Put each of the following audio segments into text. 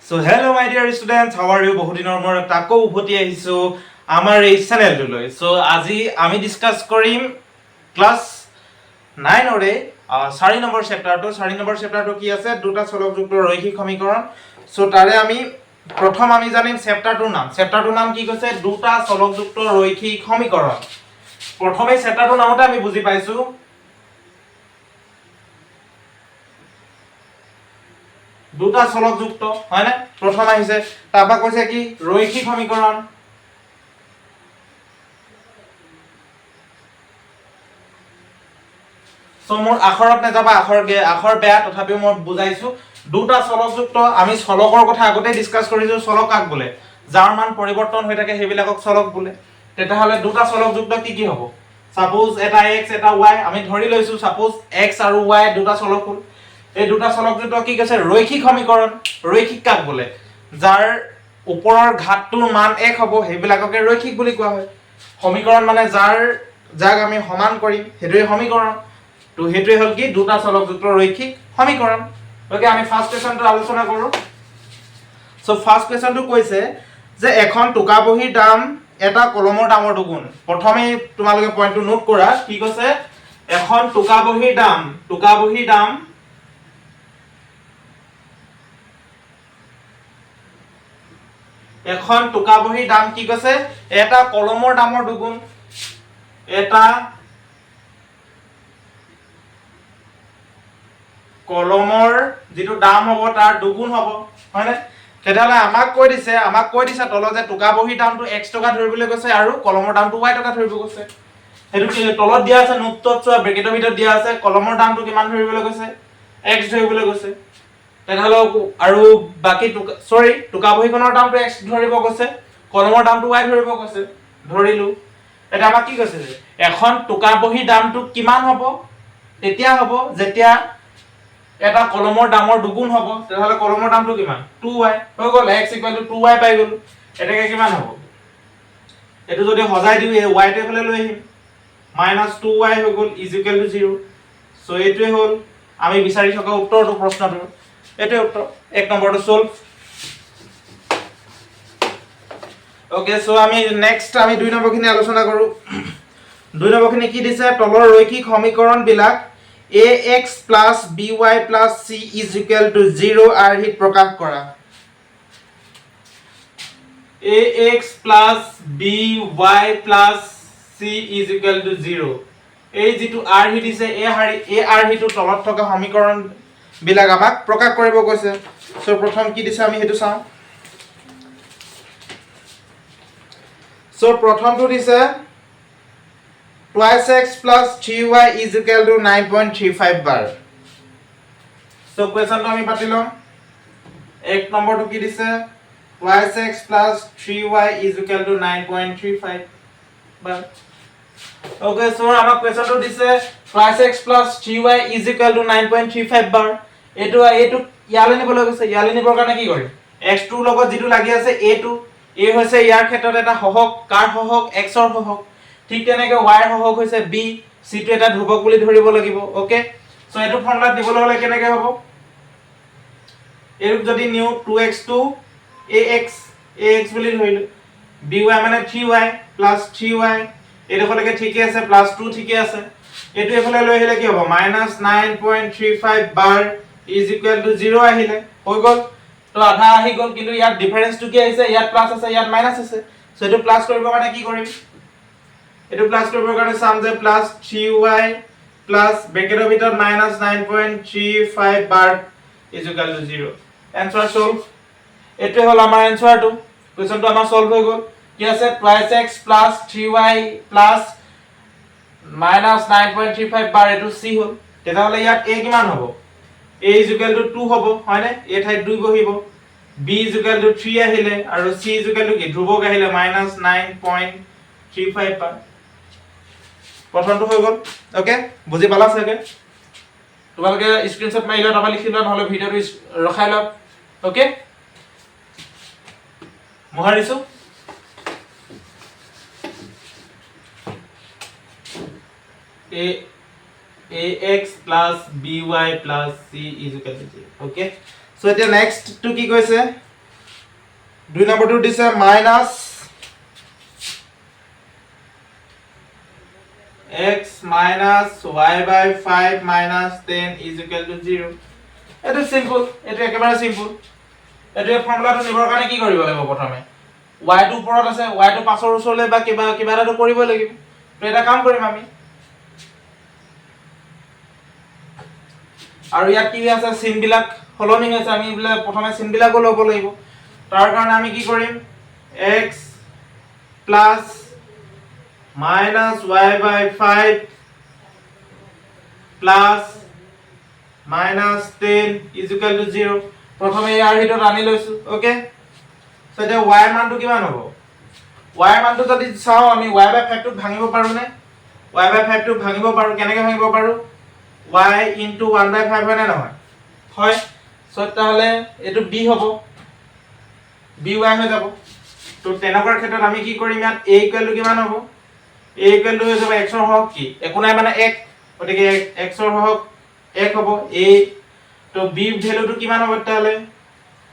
So hello my dear students, how are you? বহুত দিনৰ মূৰত আকৌ উভতি আহিছো আমাৰ এই চেনেলটোলৈ। So আজি আমি ডিসকাস কৰিম ক্লাস 9 ৰে 4 নম্বৰ চেপ্টাৰটো কি আছে দুটা চলকযুক্ত ৰৈখিক সমীকৰণ। So তাৰে আমি প্ৰথম আমি জানিম চেপ্টাৰটোৰ নাম কি কৈছে দুটা চলকযুক্ত ৰৈখিক সমীকৰণ। প্ৰথমে চেপ্টাৰটোৰ নামতে আমি বুজি পাইছো দুটা চলকযুক্ত হয় না প্ৰথম আহিছে তাৰপা কৈছে কি ৰৈখিক সমীকৰণ সো মোৰ আখৰত নেযাবা আখৰ বেয়া তথাপিও মই বুজাইছো দুটা চলকযুক্ত আমি চলকৰ কথা আগতে ডিসকাস কৰিছো চলক কাক বোলে যাৰ মান পৰিৱৰ্তন হৈ থাকে সেইবিলাকক চলক বোলে তেতিয়াহলে দুটা চলকযুক্ত কি হ'ব সাপোজ এটা x এটা y আমি ধৰি লৈছো সাপোজ x আৰু y দুটা চলক হ'ল এই দুটা চলকযুক্ত কি কৈছে ৰৈখিক সমীকৰণ ৰৈখিক কাক বোলে যাৰ ওপৰৰ ঘাতটোৰ মান 1 হ'ব হেবিলাককে ৰৈখিক বুলি কোৱা হয় সমীকৰণ মানে যাক আমি সমান কৰিম হেতুই সমীকৰণ তো হেতুই হল কি দুটা চলকযুক্ত ৰৈখিক সমীকৰণ ওকে আমি ফাৰ্স্ট কোৱেশ্চনটো আলোচনা কৰো সো ফাৰ্স্ট কোৱেশ্চনটো কৈছে যে এখন টুকা বহীৰ দাম এটা কলমৰ দামৰ দুগুণ প্ৰথমে তোমালোকে পইণ্টটো নোট কৰা কি কৈছে এখন টুকা বহীৰ দাম এখন টুকা বহীৰ দাম কি কৈছে এটা কলমৰ দামৰ দুগুণ এটা কলমৰ যেটো দাম হ'ব তাৰ দুগুণ হ'ব হয় না তেতিয়ালে আমাক কৈ দিছে তলত যে টুকা বহীৰ দামটো x টকা ধৰিবলৈ কৈছে আৰু কলমৰ দামটো y টকা ধৰিব কৈছে হেতু কি তলত দিয়া আছে নোটত চোৱা ব্ৰেকেটৰ ভিতৰত দিয়া আছে কলমৰ দামটো কিমান ধৰিবলৈ কৈছে x ধৰিবলৈ কৈছে তেতিয়ালে আৰু বাকি টুকা বহীখনৰ দামটো x ধৰিব কৈছে কলমৰ দামটো y ধৰিব কৈছে ধৰিলো এটা আমাক কি কৈছে এখন টুকা বহীৰ দামটো কিমান হ'ব তেতিয়া হ'ব যেতিয়া এটা কলমৰ দামৰ দুগুণ হ'ব তেতিয়ালে কলমৰ দামটো কিমান 2y হৈ গল x 2y পাই গল এটাকে কিমান হ'ব এটো যদি হজাই দিও এই y টো এফালে লৈ আহিম -2y হৈ গল = 0 সো এটোই হল আমি বিচাৰি থকা উত্তৰটো প্ৰশ্নটোৰ এটোই উত্তৰ এক নম্বৰটো সলভ ওকে সো আমি নেক্সট আমি দুই নম্বৰখিনি আলোচনা কৰো দুই নম্বৰখিনি কি দিছে তলৰ ৰৈখিক সমীকৰণ বিলাক ax + by + c = 0 আৰ্হিত প্ৰকাশ কৰা ax + by + c = 0 এই যেটো আৰ্হি দিছে এই আৰ্হিটো তলত থকা সমীকৰণ বিলাক আমাক প্ৰকাশ কৰিব কৈছে সো প্ৰথম কি দিছে আমি হেতু চাও সো প্ৰথমটো দিছে 2x + 3y = 9.35 bar সো কোৱেশ্চনটো আমি পাতিলো এক নম্বৰটো কি দিছে 2x + 3y = 9.35 bar okay so আমাক কোৱেশ্চনটো দিছে 2x + 3y = 9.35 bar এটো ইয়ালে নিবলৈ গৈছে ইয়ালে নিবৰ কাৰণে কি কৰিম x2 লগত যেটো লাগি আছে a2 a হৈছে ইয়াৰ ক্ষেত্ৰত এটা সহগ কাৰ সহগ x ৰ সহগ ঠিক তেনেকৈ y ৰ সহগ হৈছে b c টো এটা ধ্ৰুৱক বুলি ধৰিব লাগিব ওকে সো এটো ফৰ্মুলা দিবলৈ হলে কেনেকৈ হ'ব এৰূপ যদি নিউ 2x2 ax বুলি ধৰিলো by মানে 3y + 3y এডখলৈকে ঠিকই আছে +2 ঠিকই আছে এটো এফালে লৈ আহিলে কি হ'ব -9.35 bar = 0 আহিলে হৈ গল তো আধা আহি গল কিন্তু ইয়াত ডিফাৰেন্সটো কি আহিছে ইয়াত প্লাস আছে ইয়াত মাইনাস আছে সো এটো প্লাস কৰিবৰ কাৰণে কি কৰিম এটো প্লাস কৰিবৰ কাৰণে সাম যে +3y + ব্ৰেকেটৰ ভিতৰত -9.35 bar = 0 এনসাৰ সলভ এটো হল আমাৰ এনসাৰটো কোৱেশ্চনটো আমাৰ সলভ হৈ গল কি আছে 2x + 3y + -9.35 bar এটো c হল তেতিয়াহলে ইয়াত a কিমান হ'ব a = 2 হ'ব হয়নে a ঠাইত 2 বহিব b = 3 আহিলে আৰু c = কি ধ্ৰুৱক আহিলে -9.35 bar প্ৰথমটো হৈ গল ওকে বুজি পালা চাগে তোমালোকে স্ক্ৰিনশ্বট মাৰি লোৱা তাৰপা লিখি লোৱা নহলে ভিডিওটো ৰখাই লোৱা ওকে মহাৰিছো ax + by + c = 0 okay so এতিয়া নেক্সট টু কি কৈছে 2 নম্বৰটো দিছে minus x minus y by 5 minus 10 is equal to 0. It is simple. It is একেবাৰে simple. এটো ফৰ্মুলাটো নিবৰ কাৰণে কি কৰিব লাগিব প্ৰথমে y টো ওপৰত আছে y টো 5 ৰ ওচৰলৈ বা কিবা এটাটো কৰিব লাগিব তো এটা কাম কৰিম আমি আৰু ইয়াত কি আছে চিন বিলাক ফলোইং আছে আমি ইবিলাক প্ৰথমে চিন বিলাকো ল'ব লাগিব তাৰ কাৰণে আমি কি কৰিম x plus minus y by 5 plus minus 10 is equal to 0 প্ৰথমে ইয়াৰ ভিতৰত আনি লৈছো ওকে সো এটা y এর মানটো কিমান হ'ব y এর মানটো যদি চাও আমি y by 5 টো ভাঙিব পাৰো নে y by 5 টো ভাঙিব পাৰো কেনেকৈ ভাঙিব পাৰো y into 1 by 5 হয় না নহয় হয় সো তাহলে এটো b হ'ব by হৈ যাব তো তেনেকৰ ক্ষেত্ৰত আমি কি কৰিম ইয়াত a ইকুয়াল টু কিমান হ'ব a ইকুয়াল টু হৈ যাব x ৰ হওক কি একো নাই মানে 1 গতিকে x ৰ হওক 1 হ'ব a তো b ভ্যালুটো কিমান হ'ব তাহলে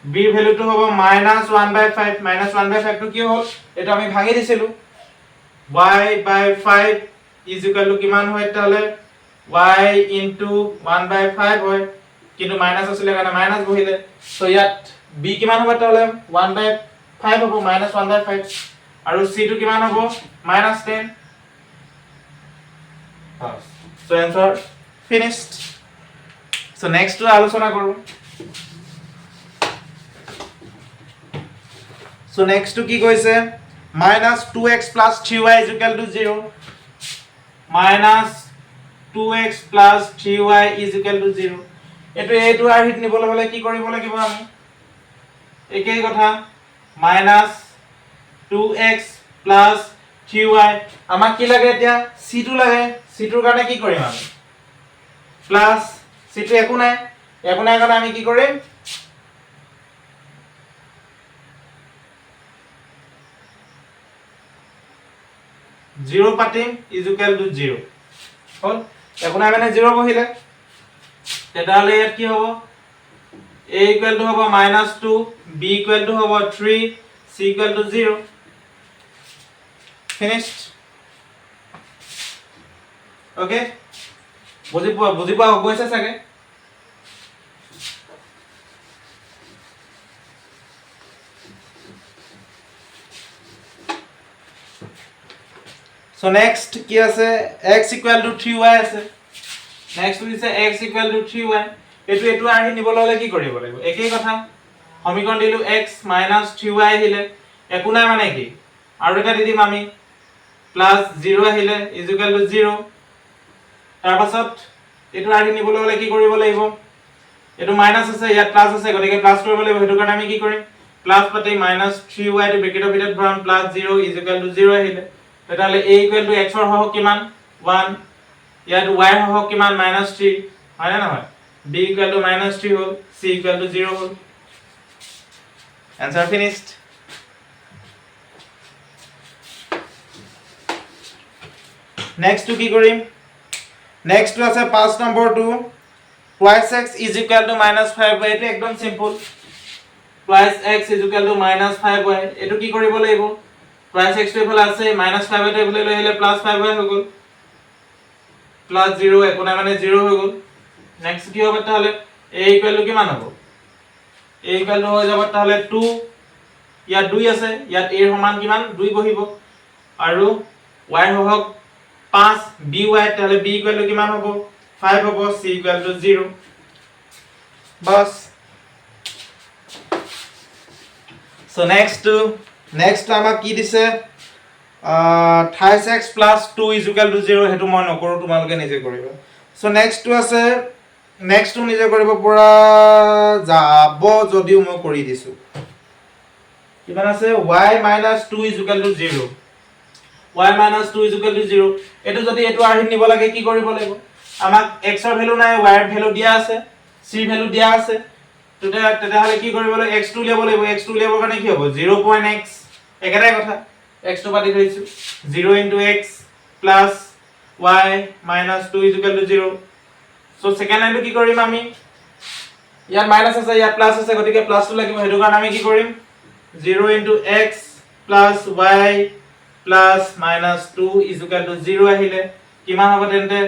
b ভ্যালুটো হ'ব -1 by 5 -1 by 5 টো কি হ'ল এটা আমি ভাঙি দিছিলো y by 5 is equal to কিমান হয় তাহলে y into 1 by 5 হয় কিন্তু মাইনাস আছিল কাৰণে মাইনাস বহিলে সো ইয়াত b কিমান হ'ব তাহলে 1 by 5 হ'ব -1 by 5 আৰু c টো কিমান হ'ব -10 so answer finished so next to আলোচনা কৰো so next to কি কৈছে -2x plus 3y is equal to 0 -2x plus 3y is equal to 0 এটো আর হিট নিবলৈ হলে কি কৰিব লাগিব আমি একেই কথা -2x plus 3y আমাক কি লাগে এতিয়া c2 লাগে c2 ৰ কাৰণে কি কৰিম আমি প্লাস c2 একো নাই কাৰণে আমি কি কৰিম 0 পাতিম is equal to 0 হল একো নাই মানে 0 বহিলে তেতিয়াহলে ইয়াত কি হ'ব a equal to হ'ব -2 b equal to হ'ব 3 c equal to 0 finished okay বুজি পোৱা গৈছে চাগে so next কি আছে x equal to 3y আছে next দিছে x equal to 3y এটো আহি নিবলৈ হলে কি কৰিব লাগিব একেই কথা সমীকৰণ দিলু x - 3y আহিলে একো নাই মানে কি আৰু এটা দি দিম আমি +0 আহিলে = 0 তাৰ পাছত এটো আহি নিবলৈ হলে কি কৰিব লাগিব এটো মাইনাস আছে ইয়াত প্লাস আছে গতিকে প্লাস কৰিব লাগিব হেতু কাৰণে আমি কি কৰিম প্লাস পাতি -3y টো ব্ৰেকেটৰ ভিতৰত ভৰাম +0 = 0 আহিলে তেতিয়াহলে a = x ৰ হওক কিমান 1 ইয়াত y ৰ হওক কিমান -3 হয় না নহয় b = -3 hall c = 0 hall answer finished next to কি কৰিম next to আছে 5 নম্বৰটো twice x is equal to -5y এটো একদম simple twice x is equal to -5y এটো কি কৰিব লাগিব twice x টো এফালে আছে -5y টো এফালে লৈ আহিলে +5y হৈ গল +0 একো নাই মানে 0 হৈ গল নেক্সট কি হবে তাহলে a = কিমান হ'ব a = হৈ যাব তাহলে 2 ইয়াত 2 আছে ইয়াত a ৰ সমান কিমান 2 বহিব আৰু y ৰ হওক 5 by তাহলে b = কিমান হ'ব 5 হ'ব c = 0 বাস so next আমাক কি দিছে 28x + 2 = 0 হেতু মই নকৰো তোমালোকে নিজে কৰিবা so next to আছে next to নিজে কৰিব পৰা যাব যদিও মই কৰি দিছো কিমান আছে y - 2 = 0 y - 2 = 0 এটো যদি এটো আহি নিব লাগে কি কৰিব লাগিব আমাক x ৰ ভ্যালু নাই y ৰ ভ্যালু দিয়া আছে c ৰ ভ্যালু দিয়া আছে তেতিয়াহলে কি কৰিব লাগিব x2 উলিয়াব লাগিব x2 উলিয়াবৰ কাৰণে কি হ'ব 0.x একেটাই কথা x2 পাতি থৈছো 0 * x plus y - 2 = 0 so second লাইনটো কি কৰিম আমি ইয়াত মাইনাস আছে ইয়াত প্লাস আছে গতিকে প্লাসটো লাগিব হেতু কাৰণে আমি কি কৰিম 0 into x plus y plus minus 2 is equal to 0 আহিলে কিমান হ'ব তেন্তে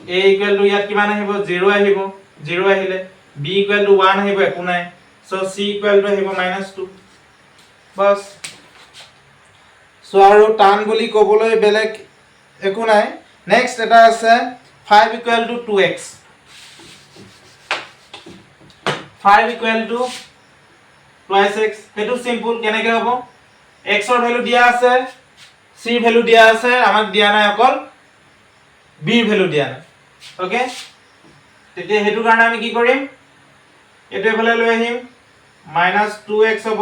a equal to ইয়াত কিমান আহিব 0 আহিব 0 আহিলে b equal to 1 আহিব একো নাই so c equal to আহিব minus 2 বাস so আৰু টান বুলি ক'বলৈ বেলেগ একো নাই নেক্সট এটা আছে 5 equal to 2x 5 equal to twice x হেতু সিম্পল কেনেকৈ হ'ব x ৰ ভ্যালু দিয়া আছে c ৰ ভ্যালু দিয়া আছে আমাক দিয়া নাই অকল b ৰ ভ্যালু দিয়া নাই ওকে তেতিয়া হেতু কাৰণে আমি কি কৰিম এটো এফালে লৈ আহিম -2x হ'ব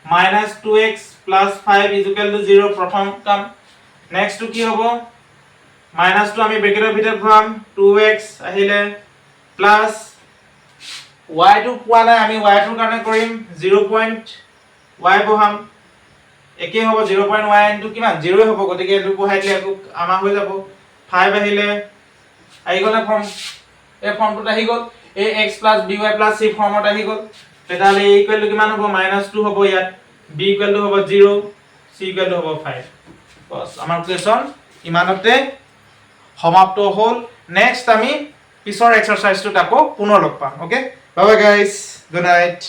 -2x + 5 is equal to 0 প্ৰথম কাম নেক্সট টু কি হ'ব -2 আমি ব্ৰেকেটৰ ভিতৰত ভৰাম 2x আহিলে প্লাস y টো পোৱা নাই আমি y টোৰ কাৰণে কৰিম 0.y বহাম একে হ'ব 0.y ইনটু কিমান 0 হ'ব গতিকে এটো বহাই দিলে আকৌ আমাৰ হৈ যাব 5 আহিলে আহি গ'ল ফৰ্ম এই ফৰ্মটোত আহি গ'ল ax + by + c ফৰ্মত আহি গ'ল তেতিয়াহ'লে a ইকুৱেল টু কিমান হ'ব -2 হ'ব ইয়াত b ইকুৱেল টু হ'ব 0 c ইকুৱেল টু হ'ব 5 বস আমাৰ কুৱেশ্যন ইমানতে সমাপ্ত হ'ল নেক্সট আমি পিছৰ এক্সাৰসাইজটো আকৌ পুনৰ লগ পাম okay bye bye guys good night